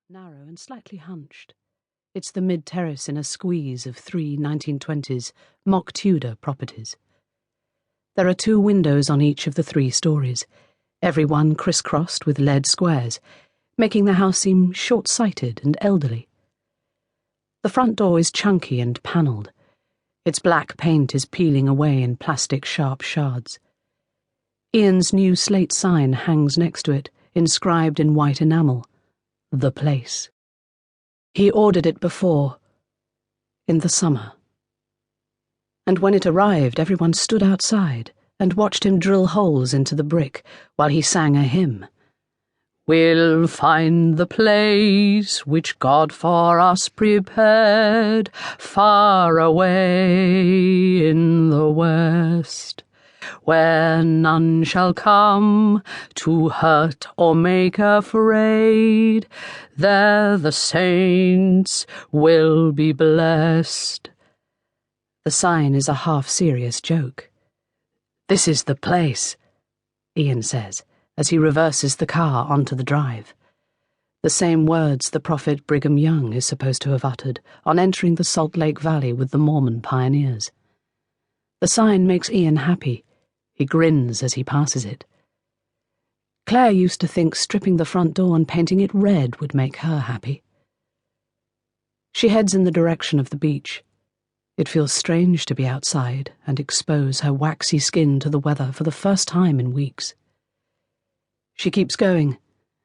narrow and slightly hunched. It's the mid-terrace in a squeeze of 3 1920s mock Tudor properties. There are 2 windows on each of the 3 stories, every one crisscrossed with lead squares, making the house seem short-sighted and elderly. The front door is chunky and panelled. Its black paint is peeling away in plastic sharp shards. Ian's new slate sign hangs next to it, inscribed in white enamel, "The Place." He ordered it before, in the summer. And when it arrived, everyone stood outside and watched him drill holes into the brick while he sang a hymn. "We'll find the place which God for us prepared, far away in the west, where none shall come to hurt or make afraid. There the saints will be blessed." The sign is a half-serious joke. "This is the place," Ian says, as he reverses the car onto the drive. The same words the prophet Brigham Young is supposed to have uttered on entering the Salt Lake Valley with the Mormon pioneers. The sign makes Ian happy. He grins as he passes it. Claire used to think stripping the front door and painting it red would make her happy. She heads in the direction of the beach. It feels strange to be outside and expose her waxy skin to the weather for the first time in weeks. She keeps going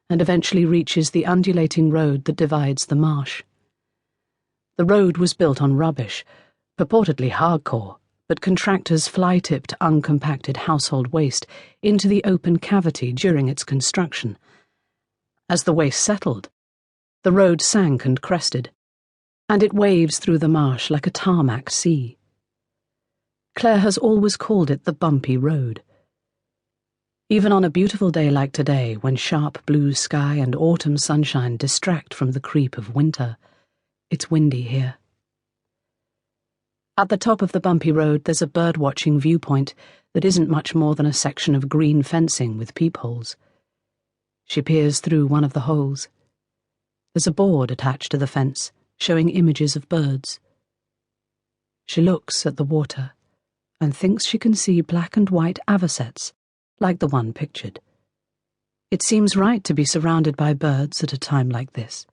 and eventually reaches the undulating road that divides the marsh. The road was built on rubbish, purportedly hardcore, but contractors fly-tipped uncompacted household waste into the open cavity during its construction. As the waste settled, the road sank and crested, and it waves through the marsh like a tarmac sea. Claire has always called it the bumpy road. Even on a beautiful day like today, when sharp blue sky and autumn sunshine distract from the creep of winter, it's windy here. At the top of the bumpy road, there's a bird-watching viewpoint that isn't much more than a section of green fencing with peepholes. She peers through one of the holes. There's a board attached to the fence, showing images of birds. She looks at the water and thinks she can see black and white avocets, like the one pictured. It seems right to be surrounded by birds at a time like this.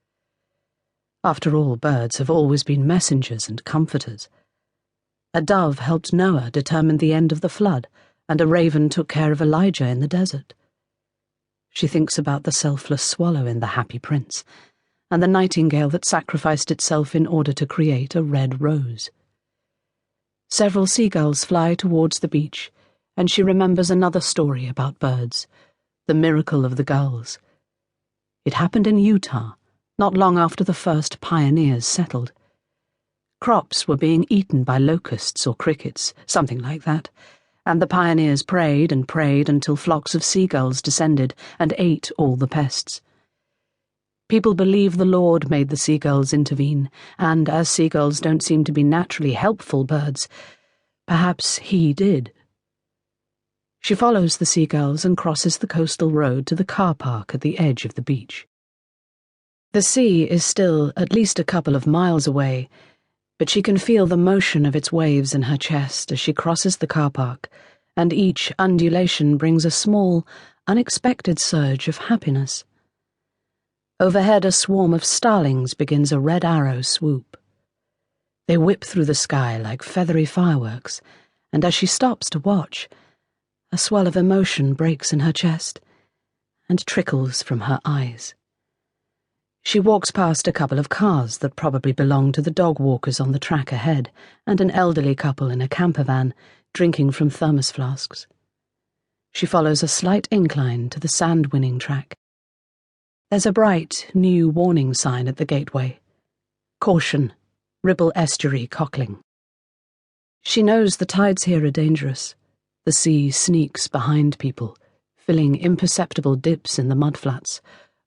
After all, birds have always been messengers and comforters. A dove helped Noah determine the end of the flood, and a raven took care of Elijah in the desert. She thinks about the selfless swallow in The Happy Prince, and the nightingale that sacrificed itself in order to create a red rose. Several seagulls fly towards the beach, and she remembers another story about birds, the miracle of the gulls. It happened in Utah, not long after the first pioneers settled. Crops were being eaten by locusts or crickets, something like that, and the pioneers prayed and prayed until flocks of seagulls descended and ate all the pests. People believe the Lord made the seagulls intervene, and as seagulls don't seem to be naturally helpful birds, perhaps he did. She follows the seagulls and crosses the coastal road to the car park at the edge of the beach. The sea is still at least a couple of miles away, but she can feel the motion of its waves in her chest as she crosses the car park, and each undulation brings a small, unexpected surge of happiness. Overhead, a swarm of starlings begins a red arrow swoop. They whip through the sky like feathery fireworks, and as she stops to watch, a swell of emotion breaks in her chest and trickles from her eyes. She walks past a couple of cars that probably belong to the dog walkers on the track ahead, and an elderly couple in a camper van drinking from thermos flasks. She follows a slight incline to the sand-winning track. There's a bright, new warning sign at the gateway. Caution, Ribble Estuary cockling. She knows the tides here are dangerous. The sea sneaks behind people, filling imperceptible dips in the mudflats,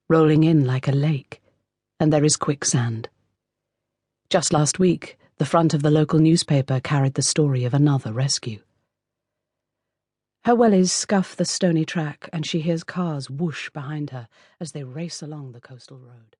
rolling in like a lake, and there is quicksand. Just last week, the front of the local newspaper carried the story of another rescue. Her wellies scuff the stony track, and she hears cars whoosh behind her as they race along the coastal road.